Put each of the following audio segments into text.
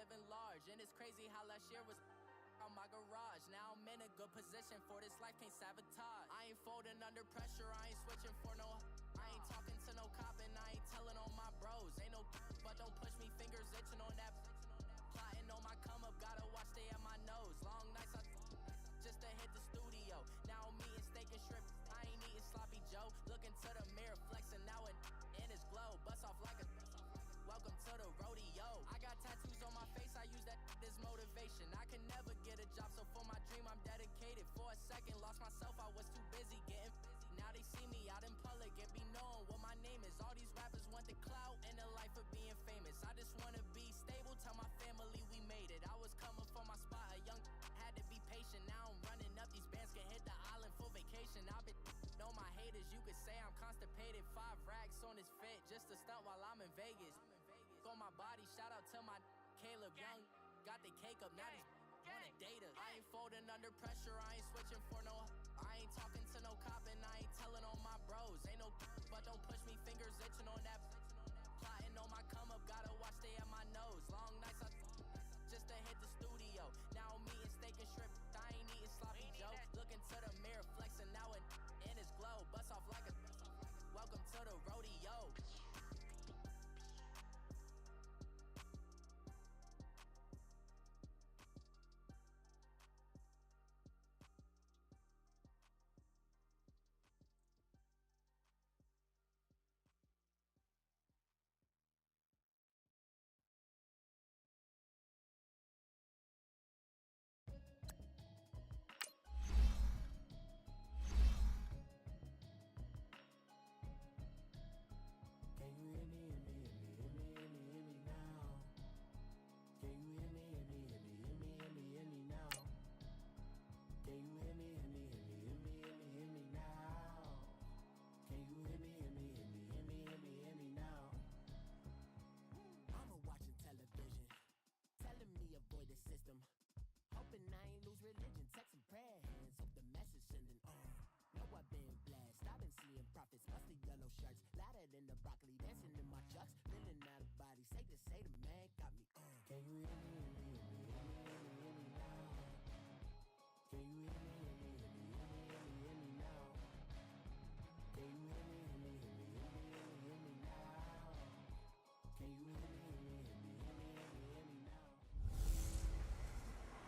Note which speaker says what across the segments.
Speaker 1: living large. And it's crazy how last year was on my garage. Now I'm in a good position for this life, can't sabotage. I ain't folding under pressure, I ain't switching for no. I ain't talking to no cop and I ain't telling on my bros. Ain't no but don't push me, fingers itching on that. Plotting on my come up, gotta watch stay at my nose. Long nights I just to hit the studio. Now I'm eating steak and shrimp, I ain't eating sloppy Joe. Looking to the mirror, flexing now and in his glow. Bust off like a welcome to the rodeo. I got tattoos on my face, I use that as motivation. I can never get a job, so for my dream I'm dedicated. For a second, lost myself, I was too busy getting busy. Now they see me out in public and be knowing what my name is. All these rappers want the clout and the life of being famous. I just wanna be stable, tell my family we made it. I was coming for my spot, a young had to be patient. Now I'm running up, these bands can hit the island for vacation. I've been know my haters, you could say I'm constipated. 5 racks on his fit, just to stunt while I'm in Vegas. On my body, shout out to my Caleb Young. Got the cake up, now these wanna data. I ain't folding under pressure, I ain't switching for no. I ain't talking to no cop and I ain't telling on my bros. Ain't no but don't push me, fingers itching on that. Plotting on my come up, gotta watch stay at my nose. Long nights I just to hit the studio. Now I'm eating steak and shrimp, I ain't eating sloppy Joe. Looking to the mirror, flexing now and in his glow. Bust off like a welcome to the rodeo.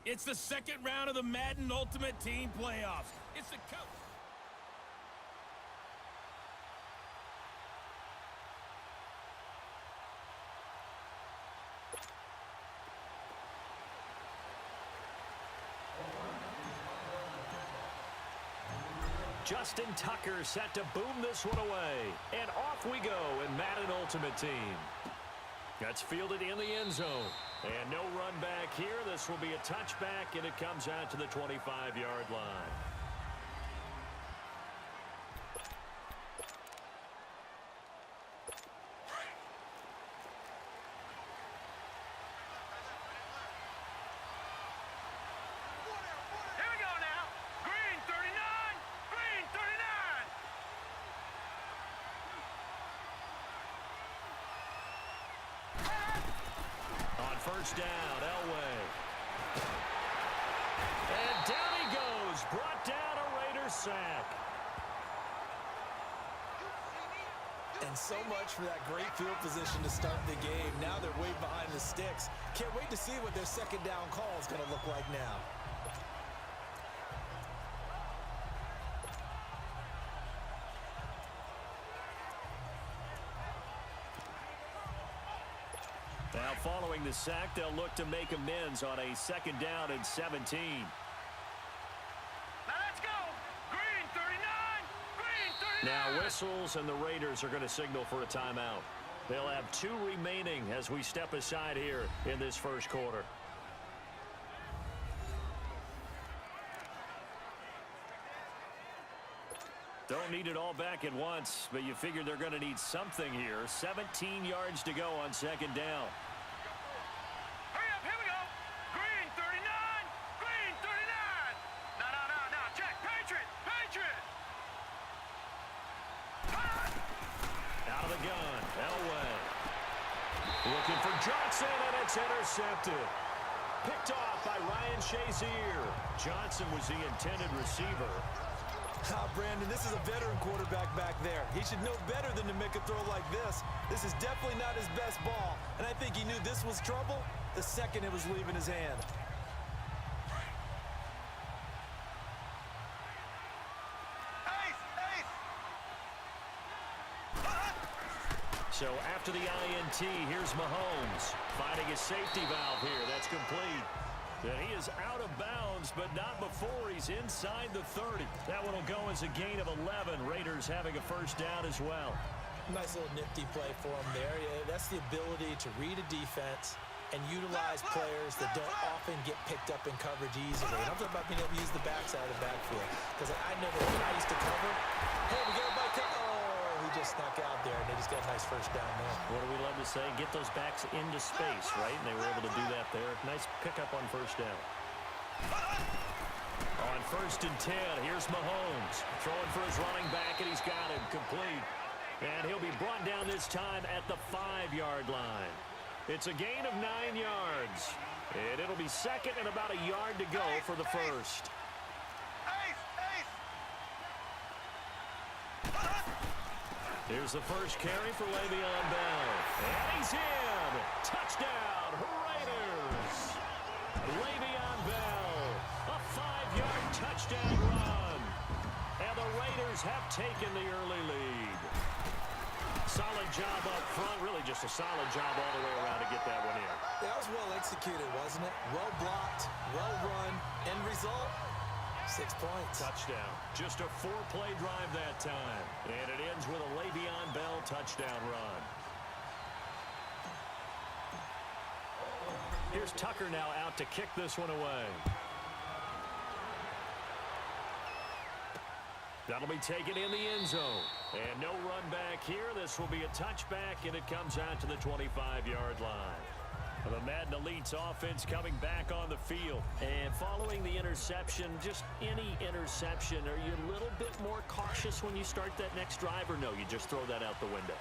Speaker 2: It's the second round of the Madden Ultimate Team playoffs. It's the coach.
Speaker 3: Justin Tucker set to boom this one away. And off we go in Madden Ultimate Team. That's fielded in the end zone. And no run back here. This will be a touchback, and it comes out to the 25-yard line. First down, Elway. And down he goes. Brought down a Raiders sack.
Speaker 4: And so much for that great field position to start the game. Now they're way behind the sticks. Can't wait to see what their second down call is going to look like now.
Speaker 3: Now following the sack, they'll look to make amends on a second down and 17.
Speaker 5: Now let's go! Green 39! Green 39!
Speaker 3: Now whistles, and the Raiders are going to signal for a timeout. They'll have 2 remaining as we step aside here in this first quarter. Don't need it all back at once, but you figure they're going to need something here. 17 yards to go on second down.
Speaker 5: Hurry up, here we go! Green 39! Green 39! No, check! Patriot!
Speaker 3: Out of the gun, Elway. Looking for Johnson, and it's intercepted. Picked off by Ryan Shazier. Johnson was the intended receiver.
Speaker 4: Brandon, this is a veteran quarterback back there. He should know better than to make a throw like this. This is definitely not his best ball, and I think he knew this was trouble the second it was leaving his hand.
Speaker 3: So after the INT, here's Mahomes finding a safety valve here. That's complete. And he is out of bounds, but not before he's inside the 30. That one will go as a gain of 11. Raiders having a first down as well.
Speaker 4: Nice little nifty play for him there. Yeah, that's the ability to read a defense and utilize players that don't often get picked up in coverage easily. And I'm talking about being able to use the backside of the backfield. Because I know that when I used to cover, hey, we got everybody cover. Oh, he just snuck out there, and they just got a nice first down there.
Speaker 3: What do we love to say? Get those backs into space, right? And they were able to do that there. Nice pickup on first down. On 1st and 10, here's Mahomes. Throwing for his running back, and he's got him complete. And he'll be brought down this time at the 5-yard line. It's a gain of 9 yards. And it'll be second and about a yard to go for the first. Here's the first carry for Le'Veon Bell. And he's in. Touchdown, Raiders. Le'Veon Bell, a 5-yard touchdown run. And the Raiders have taken the early lead. Solid job up front. Really just a solid job all the way around to get that one in.
Speaker 4: That was well executed, wasn't it? Well blocked, well run. End result, 6 points.
Speaker 3: Touchdown. Just a 4-play drive that time. And it ends with a Le'Veon Bell touchdown run. Here's Tucker now out to kick this one away. That'll be taken in the end zone. And no run back here. This will be a touchback, and it comes out to the 25-yard line. The Madden Elite's offense coming back on the field. And following the interception, just any interception, are you a little bit more cautious when you start that next drive, or no, you just throw that out the window?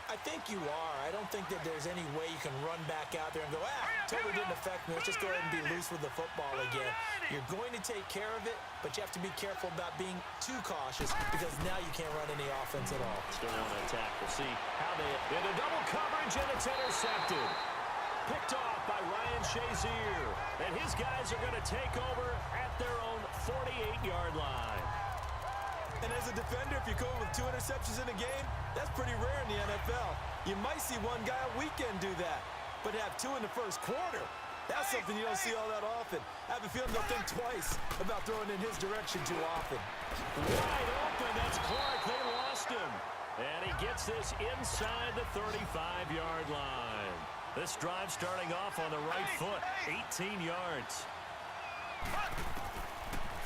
Speaker 4: I think you are. I don't think that there's any way you can run back out there and go, totally didn't affect me. Let's just go ahead and be loose with the football again. You're going to take care of it, but you have to be careful about being too cautious because now you can't run any offense at all.
Speaker 3: Still on attack. We'll see how they in a double coverage, and it's intercepted. Picked off by Ryan Shazier. And his guys are going to take over at their own 48-yard line.
Speaker 4: And as a defender, if you go with 2 interceptions in a game, that's pretty rare in the NFL. You might see one guy a weekend do that, but have 2 in the first quarter, that's something you don't see all that often. I have a feeling they'll think twice about throwing in his direction too often.
Speaker 3: Wide open, that's Clark. They lost him. And he gets this inside the 35-yard line. This drive starting off on the right foot, 18 yards.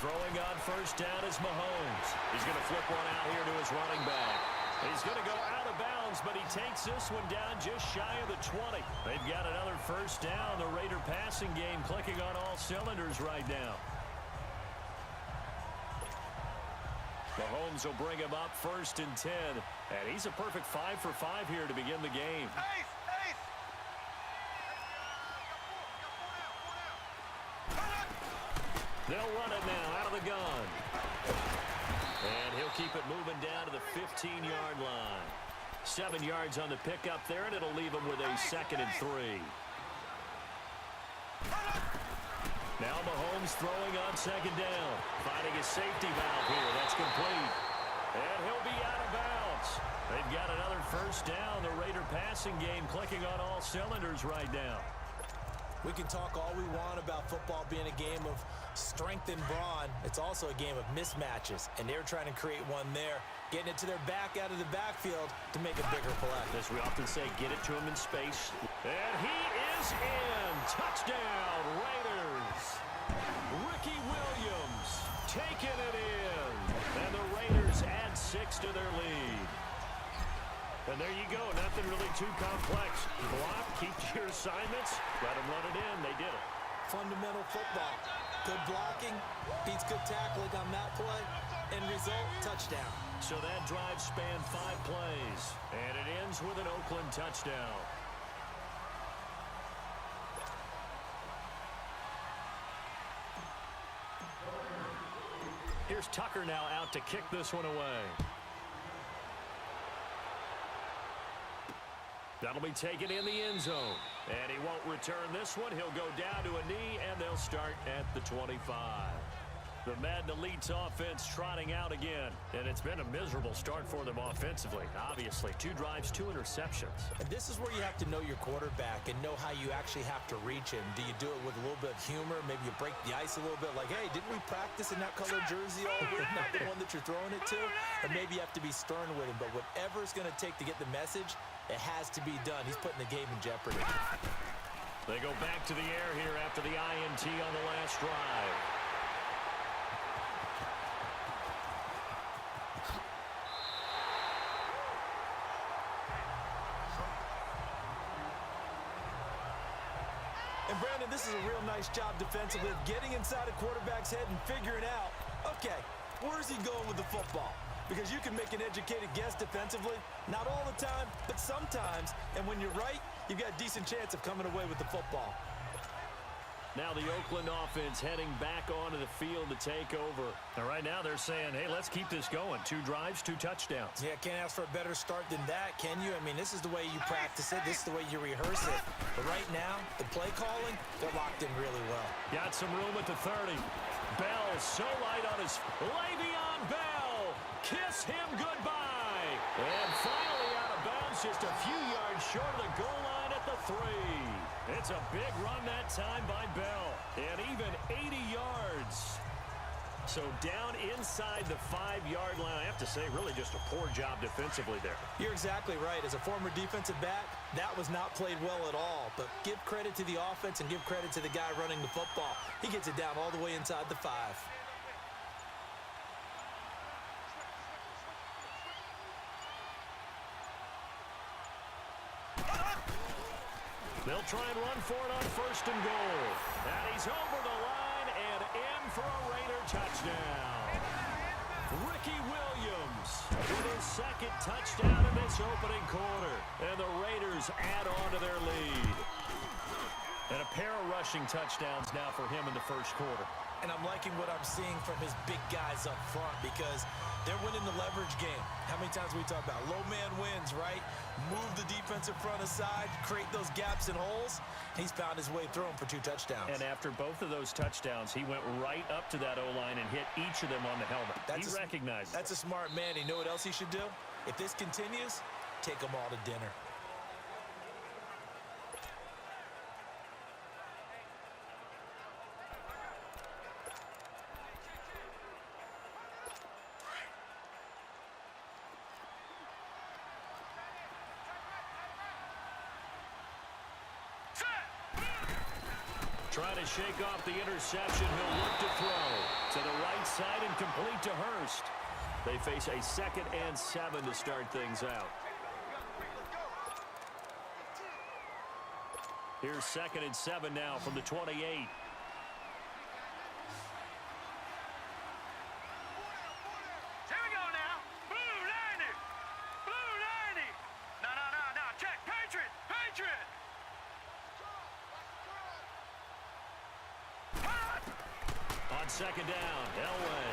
Speaker 3: Throwing on first down is Mahomes. He's going to flip one out here to his running back. He's going to go out of bounds, but he takes this one down just shy of the 20. They've got another first down. The Raider passing game clicking on all cylinders right now. Mahomes will bring him up 1st and 10. And he's a perfect 5 for 5 here to begin the game. They'll run it now out of the gun. And he'll keep it moving down to the 15-yard line. 7 yards on the pickup there, and it'll leave him with a 2nd and 3. Now Mahomes throwing on 2nd down. Finding his safety valve here. That's complete. And he'll be out of bounds. They've got another first down. The Raider passing game clicking on all cylinders right now.
Speaker 4: We can talk all we want about football being a game of strength and brawn. It's also a game of mismatches, and they're trying to create one there, getting it to their back out of the backfield to make a bigger play.
Speaker 3: As we often say, get it to him in space. And he is in. Touchdown, Raiders. Ricky Williams taking it in. And the Raiders add 6 to their lead. And there you go, nothing really too complex. Block, keep to your assignments, let them run it in. They did it.
Speaker 4: Fundamental football. Good blocking, beats good tackling on that play. End result, touchdown.
Speaker 3: So that drive spanned 5 plays, and it ends with an Oakland touchdown. Here's Tucker now out to kick this one away. That'll be taken in the end zone. And he won't return this one. He'll go down to a knee, and they'll start at the 25. The Madden Elite's offense trotting out again. And it's been a miserable start for them offensively. Obviously, 2 drives, 2 interceptions.
Speaker 4: And this is where you have to know your quarterback and know how you actually have to reach him. Do you do it with a little bit of humor? Maybe you break the ice a little bit like, hey, didn't we practice in that colored jersey all week? Not the one that you're throwing it to. Or maybe you have to be stern with him. But whatever it's going to take to get the message, it has to be done. He's putting the game in jeopardy.
Speaker 3: They go back to the air here after the INT on the last drive.
Speaker 4: And Brandon, this is a real nice job defensively of getting inside a quarterback's head and figuring out, okay, where's he going with the football? Because you can make an educated guess defensively, not all the time, but sometimes. And when you're right, you've got a decent chance of coming away with the football.
Speaker 3: Now the Oakland offense heading back onto the field to take over. And right now they're saying, hey, let's keep this going. 2 drives, 2 touchdowns.
Speaker 4: Yeah, can't ask for a better start than that, can you? I mean, this is the way you practice it. This is the way you rehearse it. But right now, the play calling, they're locked in really well.
Speaker 3: Got some room at the 30. Bell so light on his... Le'Veon Bell! Kiss him goodbye! And finally out of bounds, just a few yards short of the goal line at the 3. It's a big run that time by Bell. And even 80 yards. So down inside the 5-yard line. I have to say, really just a poor job defensively there.
Speaker 4: You're exactly right. As a former defensive back, that was not played well at all. But give credit to the offense and give credit to the guy running the football. He gets it down all the way inside the 5.
Speaker 3: They'll try and run for it on 1st and goal. And he's over the line and in for a Raider touchdown. Ricky Williams with his 2nd touchdown in this opening quarter. And the Raiders add on to their lead. And a pair of rushing touchdowns now for him in the 1st quarter.
Speaker 4: And I'm liking what I'm seeing from his big guys up front because they're winning the leverage game. How many times we talk about low man wins, right? Move the defensive front aside, create those gaps and holes. He's found his way through them for 2 touchdowns.
Speaker 3: And after both of those touchdowns, he went right up to that O-line and hit each of them on the helmet. He recognized it.
Speaker 4: That's a smart man. You know what else he should do? If this continues, take them all to dinner.
Speaker 3: Trying to shake off the interception. He'll look to throw to the right side and complete to Hurst. They face a 2nd and 7 to start things out. Here's 2nd and 7 now from the 28. On 2nd down, Elway.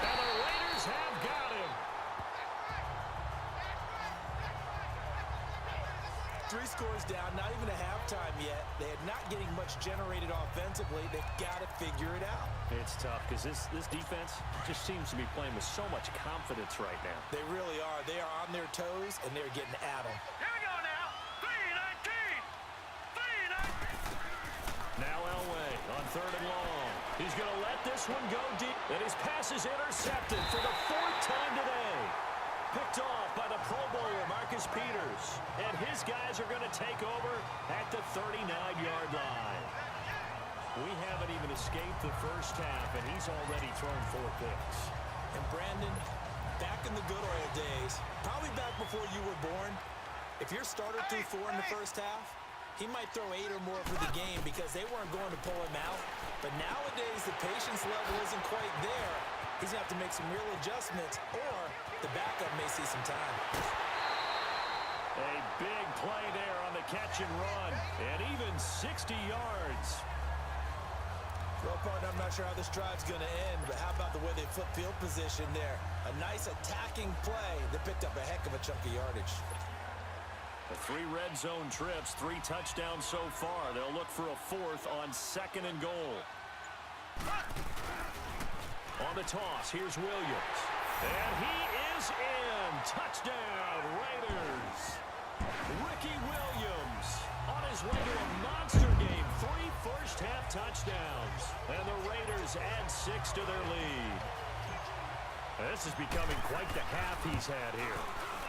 Speaker 3: And the Raiders have got him.
Speaker 4: 3 scores down, not even a halftime yet. They're not getting much generated offensively. They've got to figure it out.
Speaker 3: It's tough because this defense just seems to be playing with so much confidence right now.
Speaker 4: They really are. They are on their toes, and they're getting at them.
Speaker 5: Here we go now. 3-19. 3-19.
Speaker 3: Now Elway on 3rd and long. He's going to let this one go deep. And his pass is intercepted for the 4th time today. Picked off by the Pro Bowler, Marcus Peters. And his guys are going to take over at the 39-yard line. We haven't even escaped the first half, and he's already thrown 4 picks.
Speaker 4: And Brandon, back in the good old days, probably back before you were born, if your starter threw 4 in the first half, he might throw 8 or more for the game because they weren't going to pull him out. But nowadays, the patience level isn't quite there. He's going to have to make some real adjustments, or the backup may see some time.
Speaker 3: A big play there on the catch and run, and even 60 yards.
Speaker 4: Well, partner, I'm not sure how this drive's going to end, but how about the way they flip field position there? A nice attacking play that picked up a heck of a chunk of yardage.
Speaker 3: The 3 red zone trips, 3 touchdowns so far. They'll look for a 4th on 2nd and goal. On the toss, here's Williams. And he is in. Touchdown, Raiders. Ricky Williams on his way to a monster game. 3 first-half touchdowns. And the Raiders add 6 to their lead. This is becoming quite the half he's had here.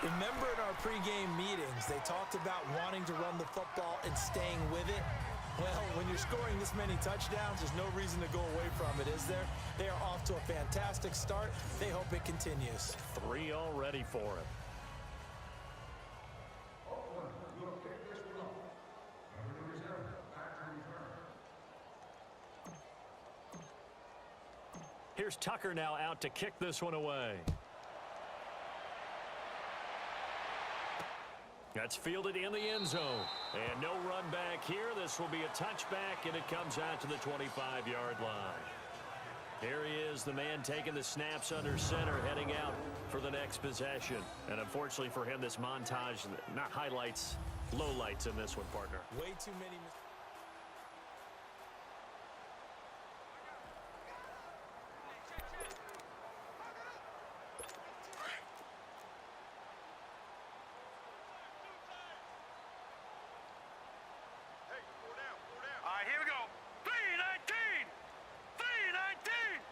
Speaker 4: Remember in our pregame meetings, they talked about wanting to run the football and staying with it? Well, when you're scoring this many touchdowns, there's no reason to go away from it, is there? They are off to a fantastic start. They hope it continues.
Speaker 3: 3 already for him. Here's Tucker now out to kick this one away. That's fielded in the end zone. And no run back here. This will be a touchback, and it comes out to the 25-yard line. Here he is, the man taking the snaps under center, heading out for the next possession. And unfortunately for him, this montage, not highlights, lowlights in this one, partner.
Speaker 4: Way too many mistakes.
Speaker 5: Here we go. 319! 319!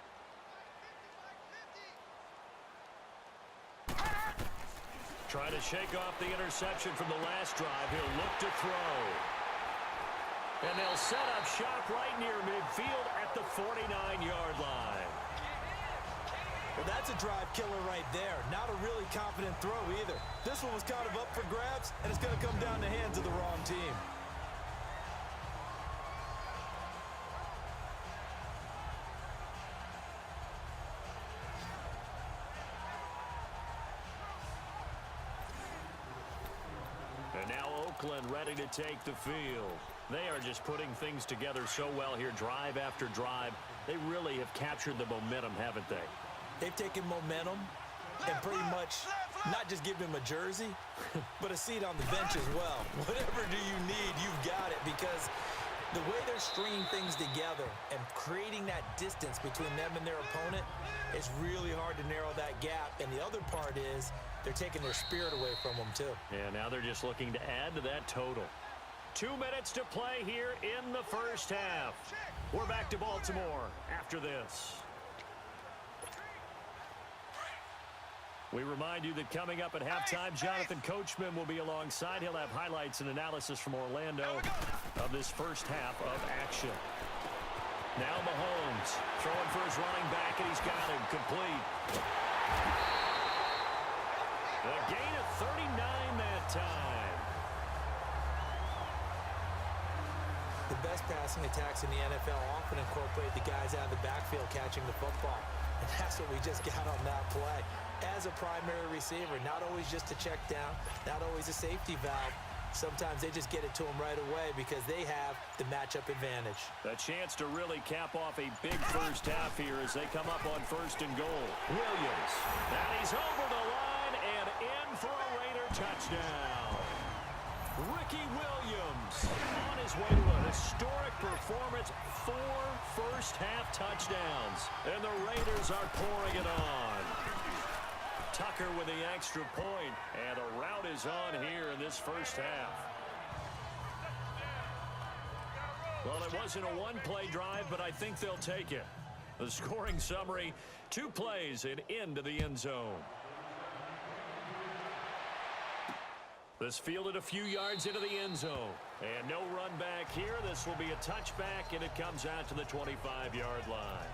Speaker 3: Trying to shake off the interception from the last drive. He'll look to throw. And they'll set up shop right near midfield at the 49-yard line.
Speaker 4: Well, that's a drive killer right there. Not a really confident throw either. This one was kind of up for grabs, and it's going to come down the hands of the wrong team.
Speaker 3: And now Oakland ready to take the field. They are just putting things together so well here, drive after drive. They really have captured the momentum, haven't they?
Speaker 4: They've taken momentum and pretty much not just give him a jersey, but a seat on the bench as well. Whatever do you need, you've got it, because the way they're stringing things together and creating that distance between them and their opponent, it's really hard to narrow that gap. And the other part is they're taking their spirit away from them too.
Speaker 3: Yeah, now they're just looking to add to that total. 2 minutes to play here in the first half. We're back to Baltimore after this. We remind you that coming up at halftime, Jonathan Coachman will be alongside. He'll have highlights and analysis from Orlando of this first half of action. Now Mahomes throwing for his running back, and he's got him complete. A gain of 39 that time.
Speaker 4: The best passing attacks in the NFL often incorporate the guys out of the backfield catching the football. And that's what we just got on that play. As a primary receiver, not always just a check down, not always a safety valve. Sometimes they just get it to them right away because they have the matchup advantage.
Speaker 3: A chance to really cap off a big first half here as they come up on 1st and goal. Williams, and he's over the line and in for a Raider touchdown. Ricky Williams on his way to a historic performance, 4 first-half touchdowns, and the Raiders are pouring it on. Tucker with the extra point, and the rout is on here in this first half. Well, it wasn't a one-play drive, but I think they'll take it. The scoring summary, 2 plays and into the end zone. This fielded a few yards into the end zone. And no run back here. This will be a touchback, and it comes out to the 25-yard line.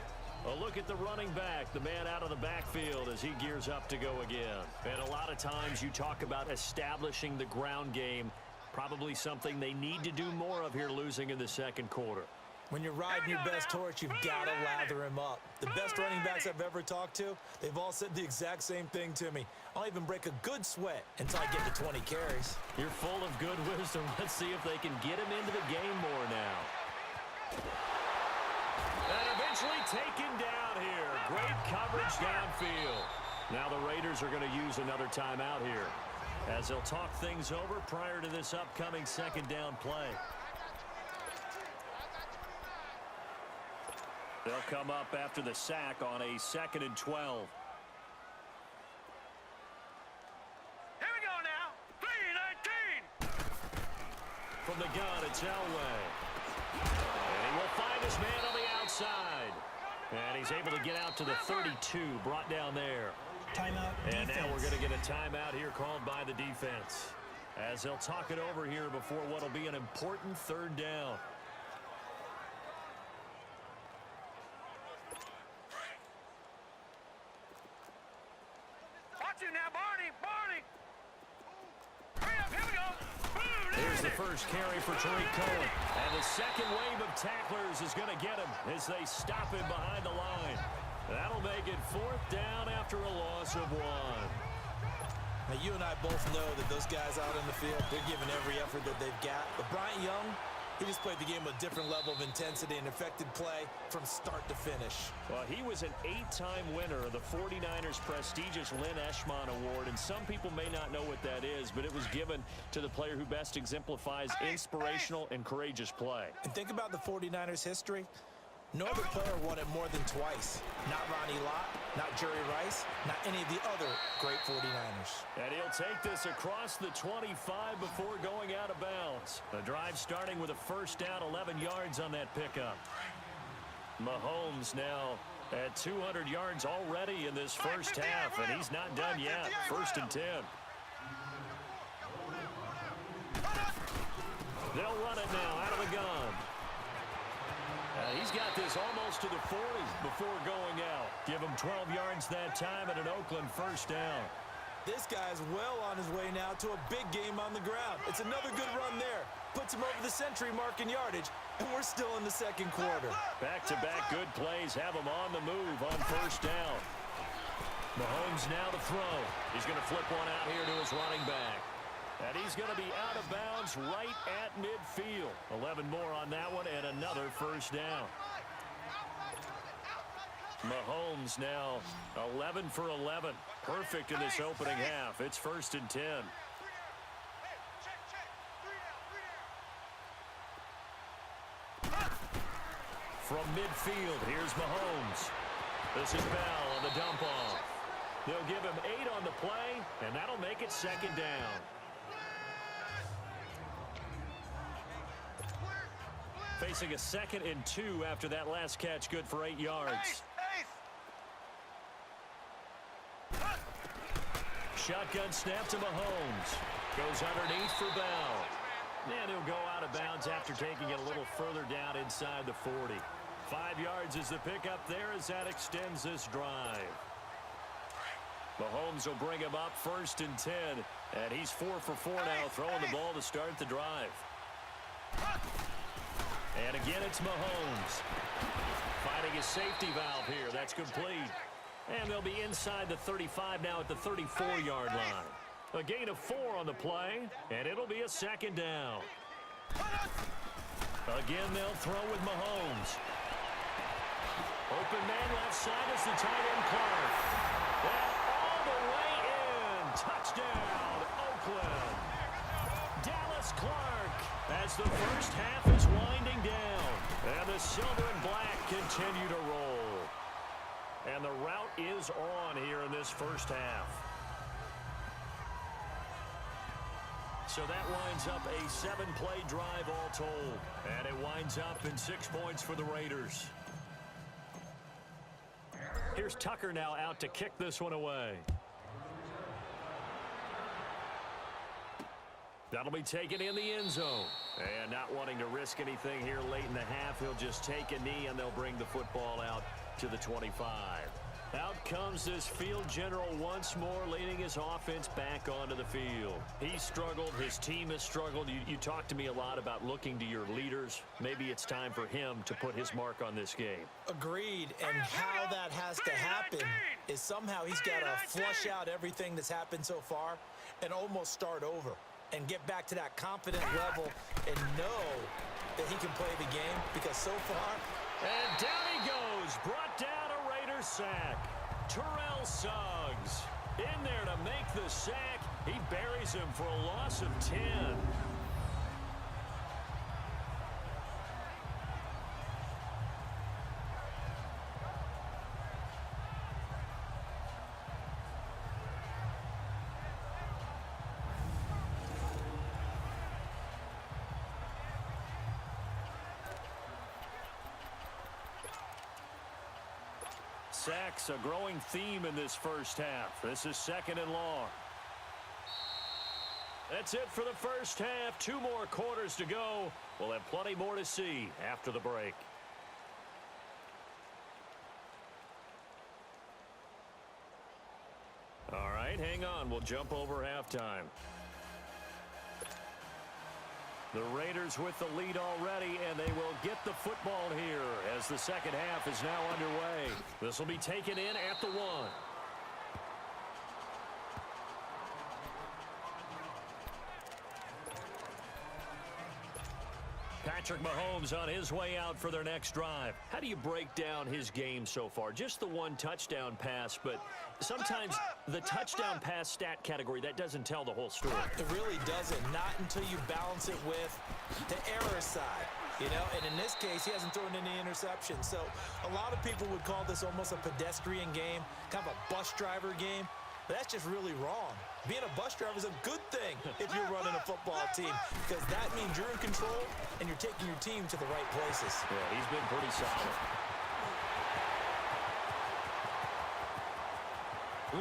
Speaker 3: A look at the running back, the man out of the backfield as he gears up to go again. And a lot of times you talk about establishing the ground game, probably something they need to do more of here losing in the second quarter.
Speaker 4: When you're riding your best horse, you've got to lather him up. The best running backs I've ever talked to, they've all said the exact same thing to me. I'll even break a good sweat until I get to 20 carries.
Speaker 3: You're full of good wisdom. Let's see if they can get him into the game more now. And eventually taken down here. Great coverage downfield. Now the Raiders are going to use another timeout here, as they'll talk things over prior to this upcoming second down play. They'll come up after the sack on a 2nd and 12.
Speaker 5: Here we go now. 3-19.
Speaker 3: From the gun, it's Elway. And he will find his man on the outside. And he's able to get out to the 32, brought down there.
Speaker 4: Timeout
Speaker 3: And
Speaker 4: defense.
Speaker 3: now we're going to get a timeout here called by the defense, as they'll talk it over here before what will be an important 3rd down.
Speaker 5: Watch it now, Barney. Barney. Hurry up. Here we go. Boom.
Speaker 3: Here's the first carry for Tariq Cohen. And the second wave of tacklers is going to get him as they stop him behind the line. That'll make it 4th down after a loss of 1.
Speaker 4: Now, you and I both know that those guys out in the field, they're giving every effort that they've got. But Bryant Young, he just played the game with a different level of intensity and affected play from start to finish.
Speaker 3: Well, he was an 8-time winner of the 49ers' prestigious Lynn Eshmon Award, and some people may not know what that is, but it was given to the player who best exemplifies inspirational and courageous play.
Speaker 4: And think about the 49ers' history. No other player won it more than twice. Not Ronnie Lott, not Jerry Rice, not any of the other great 49ers.
Speaker 3: And he'll take this across the 25 before going out of bounds. The drive starting with a first down, 11 yards on that pickup. Mahomes now at 200 yards already in this first half, and he's not done yet. 1st and 10. They'll run it now out of the gun. He's got this almost to the 40 before going out. Give him 12 yards that time and an Oakland first down.
Speaker 4: This guy's well on his way now to a big game on the ground. It's another good run there. Puts him over the century mark in yardage, and we're still in the 2nd quarter.
Speaker 3: Back-to-back good plays have him on the move on first down. Mahomes now to throw. He's going to flip one out here to his running back. And he's going to be out of bounds right at midfield. 11 more on that one and another first down. Mahomes now 11 for 11. Perfect in this opening half. It's 1st and 10. From midfield, here's Mahomes. This is Bell on the dump off. They'll give him 8 on the play, and that'll make it 2nd down. Facing a 2nd and 2 after that last catch, good for 8 yards. Shotgun snap to Mahomes. Goes underneath for Bell. And he'll go out of bounds after taking it a little further down inside the 40. 5 yards is the pickup there as that extends this drive. Mahomes will bring him up 1st and 10. And he's 4 for 4 now, throwing the ball to start the drive. And again, it's Mahomes. Finding his safety valve here. That's complete. And they'll be inside the 35 now at the 34-yard line. A gain of 4 on the play, and it'll be a 2nd down. Again, they'll throw with Mahomes. Open man left side is the tight end Clark. And all the way in. Touchdown, Oakland. Dallas Clark as the first half is winding down. And the silver and black continue to roll. And the route is on here in this first half. So that winds up a 7-play drive all told. And it winds up in 6 points for the Raiders. Here's Tucker now out to kick this one away. That'll be taken in the end zone. And not wanting to risk anything here late in the half, he'll just take a knee and they'll bring the football out to the 25. Out comes this field general once more, leading his offense back onto the field. He struggled. His team has struggled. You talked to me a lot about looking to your leaders. Maybe it's time for him to put his mark on this game.
Speaker 4: Agreed. And how that has to happen is somehow he's got to flush out everything that's happened so far and almost start over and get back to that confident level and know that he can play the game, because so far
Speaker 3: And down he goes. Brought down a Raider sack. Terrell Suggs in there to make the sack. He buries him for a loss of 10. Sacks, a growing theme in this first half. This is 2nd and long. That's it for the first half. 2 more quarters to go. We'll have plenty more to see after the break. All right, hang on. We'll jump over halftime. The Raiders with the lead already, and they will get the football here as the second half is now underway. This will be taken in at the 1. Patrick Mahomes on his way out for their next drive. How do you break down his game so far? Just the 1 touchdown pass, but sometimes the touchdown pass stat category, that doesn't tell the whole story.
Speaker 4: It really doesn't. Not until you balance it with the error side. You know, and in this case, he hasn't thrown any interceptions. So a lot of people would call this almost a pedestrian game, kind of a bus driver game. But that's just really wrong. Being a bus driver is a good thing if you're running a football team, because that means you're in control and you're taking your team to the right places.
Speaker 3: Yeah, he's been pretty solid.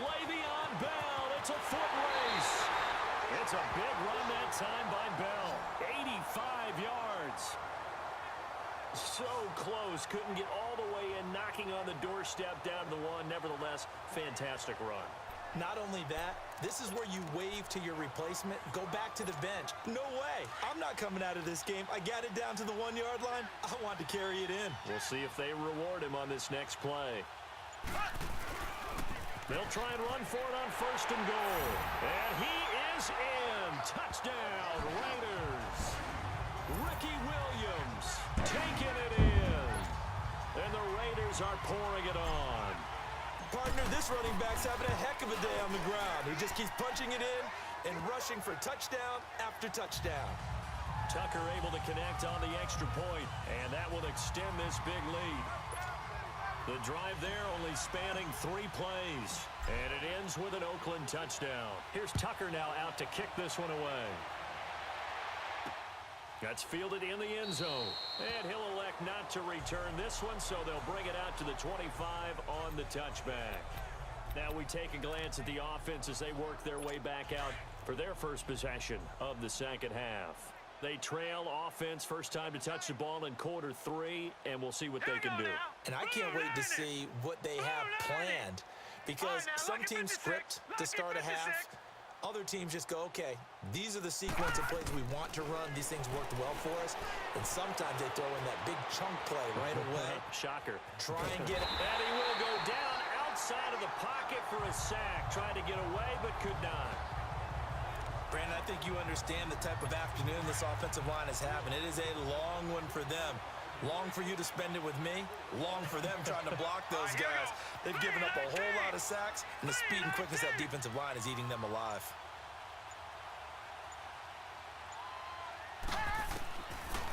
Speaker 3: Le'Veon Bell, it's a foot race. It's a big run that time by Bell. 85 yards. So close, couldn't get all the way in, knocking on the doorstep down to the 1. Nevertheless, fantastic run.
Speaker 4: Not only that, this is where you wave to your replacement, go back to the bench. No way. I'm not coming out of this game. I got it down to the 1-yard line. I want to carry it in.
Speaker 3: We'll see if they reward him on this next play. They'll try and run for it on 1st and goal. And he is in. Touchdown, Raiders. Ricky Williams taking it in. And the Raiders are pouring it on.
Speaker 4: Partner, this running back's having a heck of a day on the ground. He just keeps punching it in and rushing for touchdown after touchdown.
Speaker 3: Tucker able to connect on the extra point, and that will extend this big lead. The drive there only spanning 3 plays, and it ends with an Oakland touchdown. Here's Tucker now out to kick this one away. That's fielded in the end zone. And he'll elect not to return this one, so they'll bring it out to the 25 on the touchback. Now we take a glance at the offense as they work their way back out for their first possession of the second half. They trail offense, first time to touch the ball in quarter 3, and we'll see what they can do.
Speaker 4: And I can't wait to see what they have planned, because some teams script to start a half. Other teams just go, okay, these are the sequence of plays we want to run. These things worked well for us. And sometimes they throw in that big chunk play right away.
Speaker 3: Shocker.
Speaker 4: Try and get it.
Speaker 3: And he will go down outside of the pocket for a sack. Tried to get away, but could not.
Speaker 4: Brandon, I think you understand the type of afternoon this offensive line is having. It is a long one for them. Long for you to spend it with me. Long for them trying to block those guys. They've given up a whole lot of sacks, and the speed and quickness of that defensive line is eating them alive.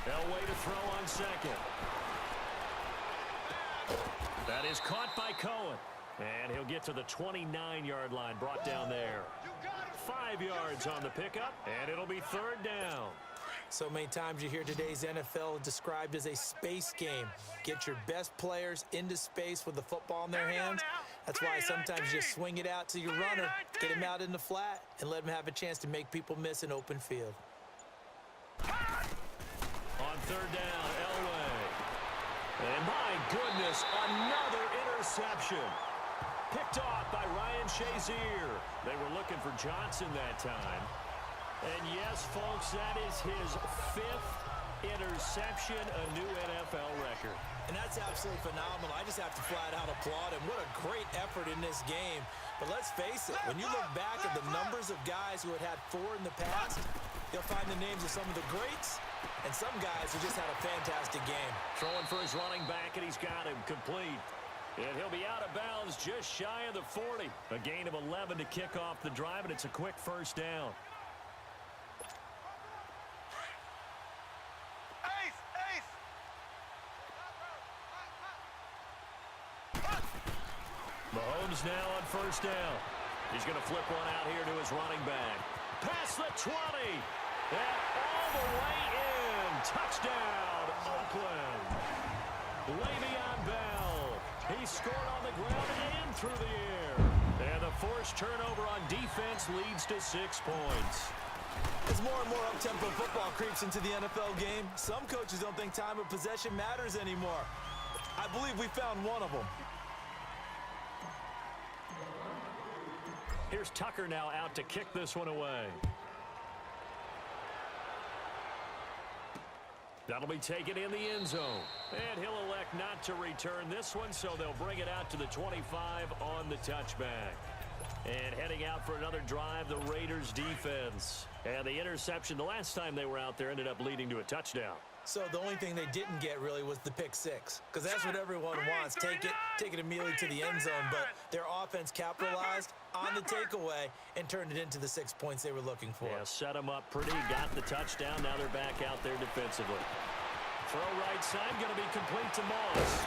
Speaker 3: Elway to throw on 2nd. That is caught by Cohen. And he'll get to the 29-yard line, brought down there. 5 yards on the pickup, and it'll be 3rd down.
Speaker 4: So many times you hear today's NFL described as a space game. Get your best players into space with the football in their hands. That's why sometimes you just swing it out to your runner, get him out in the flat, and let him have a chance to make people miss an open field.
Speaker 3: On 3rd down, Elway. And my goodness, another interception. Picked off by Ryan Shazier. They were looking for Johnson that time. And yes, folks, that is his 5th interception, a new NFL record.
Speaker 4: And that's absolutely phenomenal. I just have to flat out applaud him. What a great effort in this game. But let's face it, when you look back at the numbers of guys who had 4 in the past, you'll find the names of some of the greats and some guys who just had a fantastic game.
Speaker 3: Throwing for his running back, and he's got him complete. And he'll be out of bounds just shy of the 40. A gain of 11 to kick off the drive, and it's a quick first down. Mahomes now on first down. He's going to flip one out here to his running back. Past the 20. And all the way in. Touchdown, Oakland. Le'Veon Bell. He scored on the ground and through the air. And the forced turnover on defense leads to 6 points.
Speaker 4: As more and more up-tempo football creeps into the NFL game, some coaches don't think time of possession matters anymore. I believe we found one of them.
Speaker 3: Here's Tucker now out to kick this one away. That'll be taken in the end zone. And he'll elect not to return this one, so they'll bring it out to the 25 on the touchback. And heading out for another drive, the Raiders defense. And the interception the last time they were out there ended up leading to a touchdown.
Speaker 4: So the only thing they didn't get really was the pick six, because that's what everyone wants. Take it immediately to the end zone, but their offense capitalized on the takeaway and turned it into the 6 points they were looking for.
Speaker 3: Yeah, set them up pretty, got the touchdown. Now they're back out there defensively. Throw right side, going to be complete to Moss.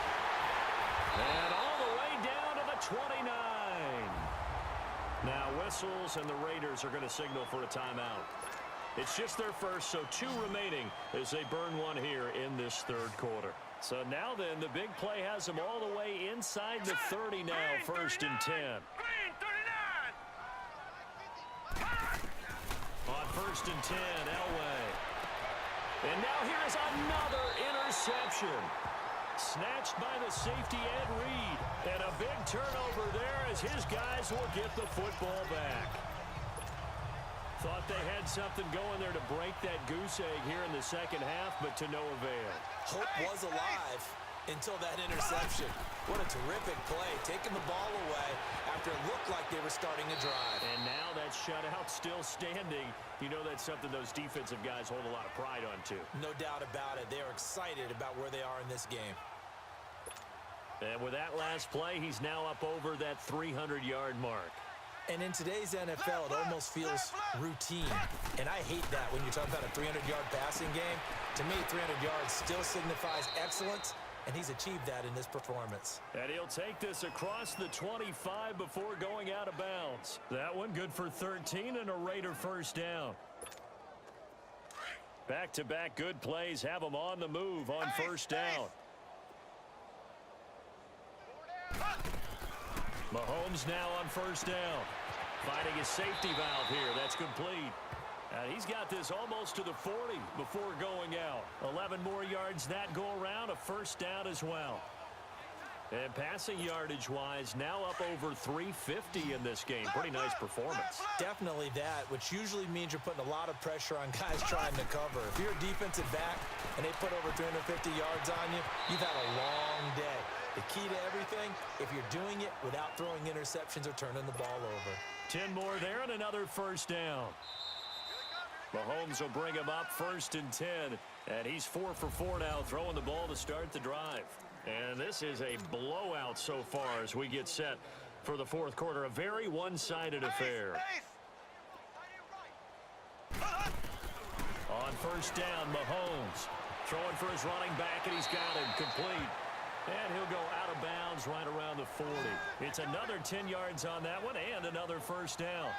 Speaker 3: And all the way down to the 29. Now whistles, and the Raiders are going to signal for a timeout. It's just their first, so 2 remaining as they burn one here in this third quarter. So now then, the big play has them all the way inside the 30 now, first and 10. On first and 10, Elway. And now here's another interception. Snatched by the safety Ed Reed. And a big turnover there as his guys will get the football back. Thought they had something going there to break that goose egg here in the second half, but to no avail.
Speaker 4: Hope was alive until that interception. What a terrific play, taking the ball away after it looked like they were starting a drive.
Speaker 3: And now that shutout still standing. You know that's something those defensive guys hold a lot of pride on, too.
Speaker 4: No doubt about it. They are excited about where they are in this game.
Speaker 3: And with that last play, he's now up over that 300-yard mark.
Speaker 4: And in today's NFL, it almost feels routine. And I hate that when you're talking about a 300-yard passing game. To me, 300 yards still signifies excellence, and he's achieved that in this performance. And
Speaker 3: he'll take this across the 25 before going out of bounds. That one good for 13 and a Raider first down. Back-to-back good plays have them on the move on first down. Mahomes now on first down. Finding his safety valve here. That's complete. And he's got this almost to the 40 before going out. 11 more yards that go around. A first down as well. And passing yardage-wise, now up over 350 in this game. Pretty nice performance.
Speaker 4: Definitely that, which usually means you're putting a lot of pressure on guys trying to cover. If you're a defensive back and they put over 350 yards on you, you've had a long day. The key to everything, if you're doing it without throwing interceptions or turning the ball over.
Speaker 3: 10 more there and another first down. Mahomes will bring him up first and 10. And he's 4 for 4 now, throwing the ball to start the drive. And this is a blowout so far as we get set for the fourth quarter. A very one-sided affair. On first down, Mahomes throwing for his running back, and he's got him complete. And he'll go out of bounds right around the 40. It's another 10 yards on that one and another first down.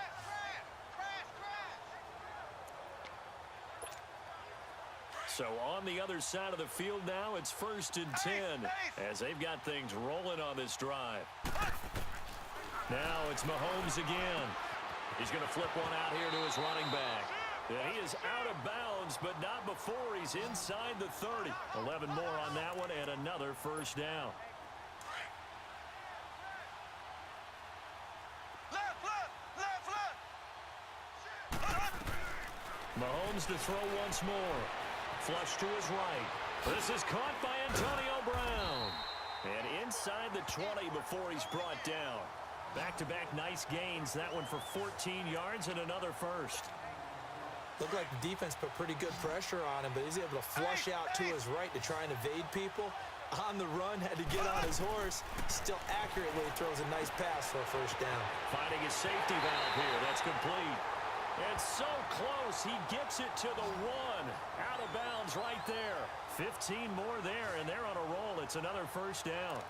Speaker 3: So on the other side of the field now, it's first and 10 as they've got things rolling on this drive. Now it's Mahomes again. He's going to flip one out here to his running back. And he is out of bounds, but not before he's inside the 30. 11 more on that one and another first down. Mahomes to throw once more. Flush to his right. This is caught by Antonio Brown. And inside the 20 before he's brought down. Back-to-back nice gains. That one for 14 yards and another first.
Speaker 4: Looked like the defense put pretty good pressure on him, but he's able to flush out to his right to try and evade people. On the run, had to get on his horse. Still accurately throws a nice pass for a first down.
Speaker 3: Finding his safety valve here. That's complete. And so close, he gets it to the one. Out of bounds right there. 15 more there, and they're on a roll. It's another first down.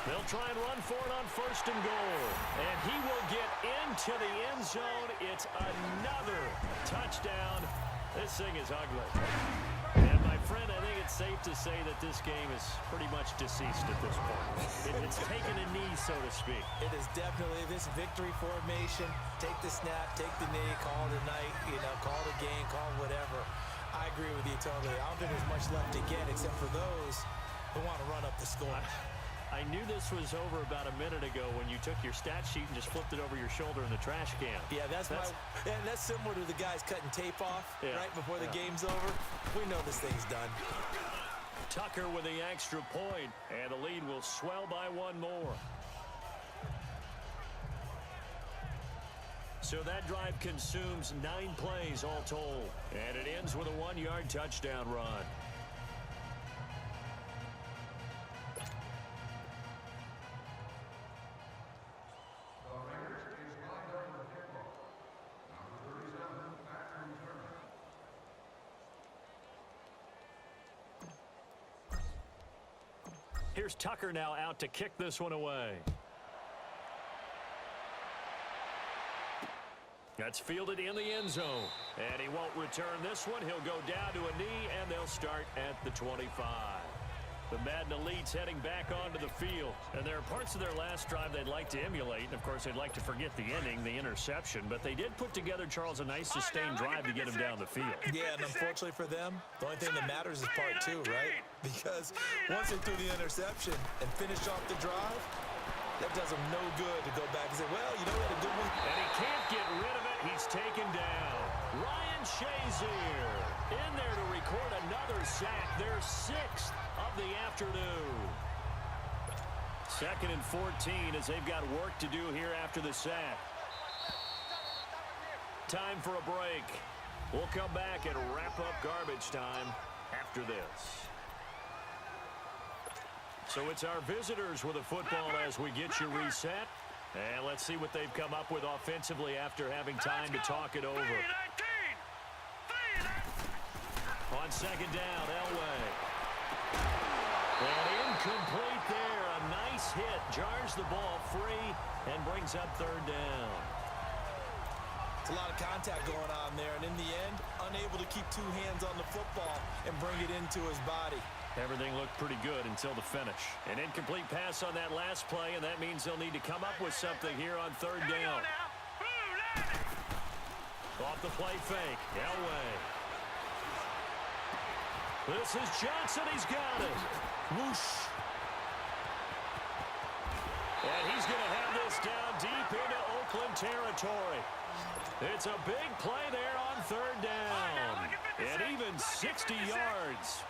Speaker 3: They'll try and run for it on first and goal. And he will get into the end zone. It's another touchdown. This thing is ugly. And my friend, I think it's safe to say that this game is pretty much deceased at this point. It's taken a knee, so to speak.
Speaker 4: It is definitely this victory formation. Take the snap, take the knee, call it a night, call it a game, call it whatever. I agree with you totally. I don't think there's much left to get except for those who want to run up the score.
Speaker 3: I knew this was over about a minute ago when you took your stat sheet and just flipped it over your shoulder in the trash can.
Speaker 4: Yeah, that's similar to the guys cutting tape off right before the game's over. We know this thing's done.
Speaker 3: Tucker with the extra point, and the lead will swell by one more. So that drive consumes 9 plays all told, and it ends with a 1-yard touchdown run. Here's Tucker now out to kick this one away. That's fielded in the end zone. And he won't return this one. He'll go down to a knee, and they'll start at the 25. The Madden Elite's heading back onto the field. And there are parts of their last drive they'd like to emulate. And, of course, they'd like to forget the inning, the interception. But they did put together, Charles, a nice sustained drive to get him down the field.
Speaker 4: Yeah, and unfortunately for them, the only thing that matters is part 2, right? Because once they threw the interception and finished off the drive, that does them no good to go back and say, well, we had a good one.
Speaker 3: And he can't get rid of it. He's taken down. Ryan Shazier in there to record another sack. Their 6th of the afternoon. 2nd and 14 as they've got work to do here after the sack. Time for a break. We'll come back and wrap up garbage time after this. So it's our visitors with the football as we get you reset. And let's see what they've come up with offensively after having time to talk it over. On second down, Elway. And incomplete there. A nice hit. Jars the ball free and brings up 3rd down.
Speaker 4: It's a lot of contact going on there. And in the end, unable to keep 2 hands on the football and bring it into his body.
Speaker 3: Everything looked pretty good until the finish. An incomplete pass on that last play, and that means they'll need to come up with something here on 3rd down. Off the play fake. Elway. This is Johnson. He's got it. Whoosh. And he's going to have this down deep into Oakland territory. It's a big play there on 3rd down. And even 60 yards.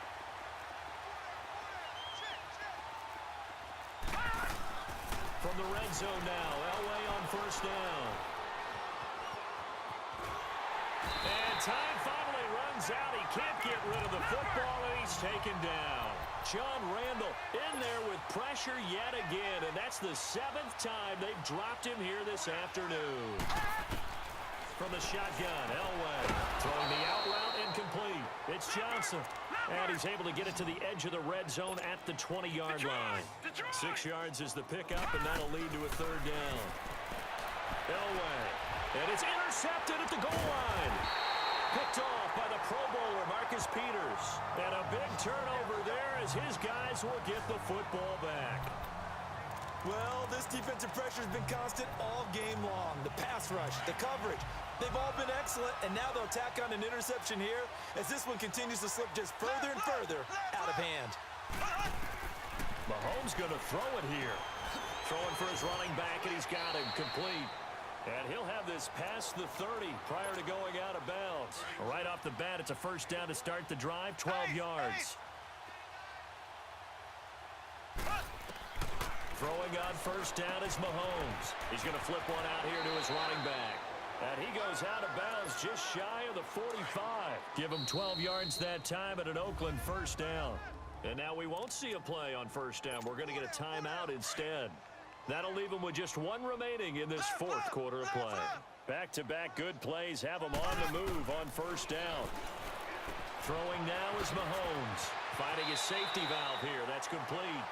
Speaker 3: From the red zone now, Elway on 1st down. And time finally runs out. He can't get rid of the football, and he's taken down. John Randall in there with pressure yet again, and that's the 7th time they've dropped him here this afternoon. From the shotgun, Elway throwing the out route incomplete. It's Johnson. And he's able to get it to the edge of the red zone at the 20-yard line. 6 yards is the pickup, and that'll lead to a 3rd down. Elway. And it's intercepted at the goal line. Picked off by the Pro Bowler, Marcus Peters. And a big turnover there as his guys will get the football back.
Speaker 4: Well, this defensive pressure has been constant all game long. The pass rush, the coverage, they've all been excellent, and now they'll tack on an interception here as this one continues to slip just further and further out of hand.
Speaker 3: Mahomes going to throw it here. Throwing for his running back, and he's got him complete. And he'll have this past the 30 prior to going out of bounds. Right off the bat, it's a first down to start the drive, 12 yards. Throwing on first down is Mahomes. He's going to flip one out here to his running back. And he goes out of bounds just shy of the 45. Give him 12 yards that time at an Oakland first down. And now we won't see a play on first down. We're going to get a timeout instead. That'll leave him with just one remaining in this fourth quarter of play. Back-to-back good plays have him on the move on first down. Throwing now is Mahomes. Finding his safety valve here. That's complete.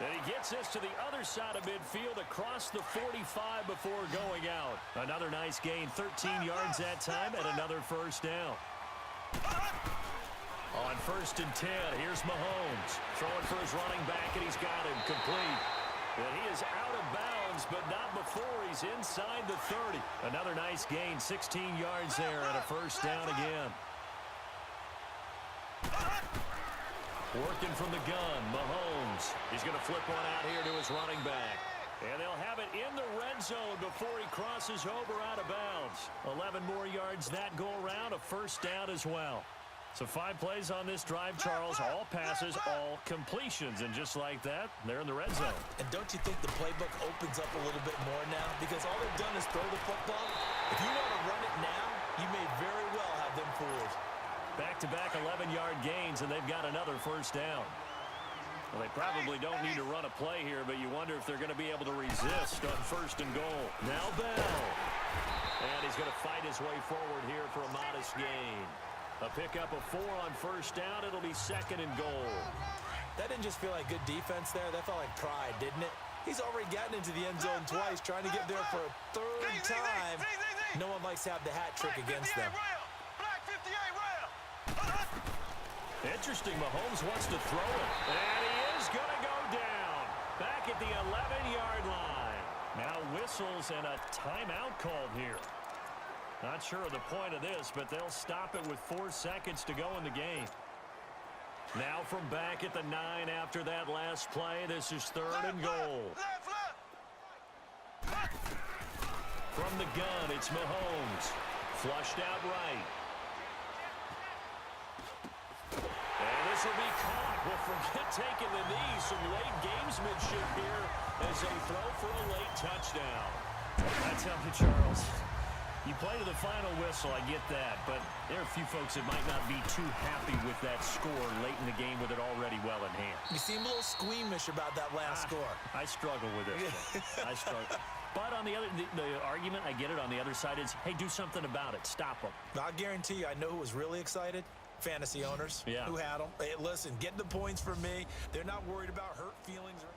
Speaker 3: And he gets this to the other side of midfield across the 45 before going out. Another nice gain, 13 yards that time, and another first down. On first and 10, here's Mahomes. Throwing for his running back, and he's got him complete. And he is out of bounds, but not before he's inside the 30. Another nice gain, 16 yards there, and a first down again. Working from the gun, Mahomes. He's going to flip one out here to his running back. And they'll have it in the red zone before he crosses over out of bounds. 11 more yards that go around, a first down as well. So 5 plays on this drive, Charles. All passes, all completions. And just like that, they're in the red zone.
Speaker 4: And don't you think the playbook opens up a little bit more now? Because all they've done is throw the football. If you want to run it now, you may very well have them fooled.
Speaker 3: Back-to-back 11-yard gains, and they've got another first down. Well, they probably don't need to run a play here, but you wonder if they're going to be able to resist on first and goal. Now Bell. And he's going to fight his way forward here for a modest gain. A pickup of 4 on first down. It'll be second and goal.
Speaker 4: That didn't just feel like good defense there. That felt like pride, didn't it? He's already gotten into the end zone twice, trying to get there for a third time. No one likes to have the hat trick against them.
Speaker 3: Interesting, Mahomes wants to throw it. And he is going to go down. Back at the 11-yard line. Now whistles and a timeout called here. Not sure of the point of this, but they'll stop it with 4 seconds to go in the game. Now from back at the 9 after that last play, this is third and goal. From the gun, it's Mahomes. Flushed out right. And this will be caught. Well, forget taking the knee. Some late gamesmanship here as they throw for a late touchdown. I tell you, Charles, you play to the final whistle, I get that, but there are a few folks that might not be too happy with that score late in the game with it already well in hand.
Speaker 4: You seem a little squeamish about that last score.
Speaker 3: I struggle with it. I struggle. But on the other, the argument, I get it, on the other side is, hey, do something about it. Stop them.
Speaker 4: I'll guarantee you, I know who was really excited. Fantasy owners who had them. Hey, listen, get the points for me. They're not worried about hurt feelings or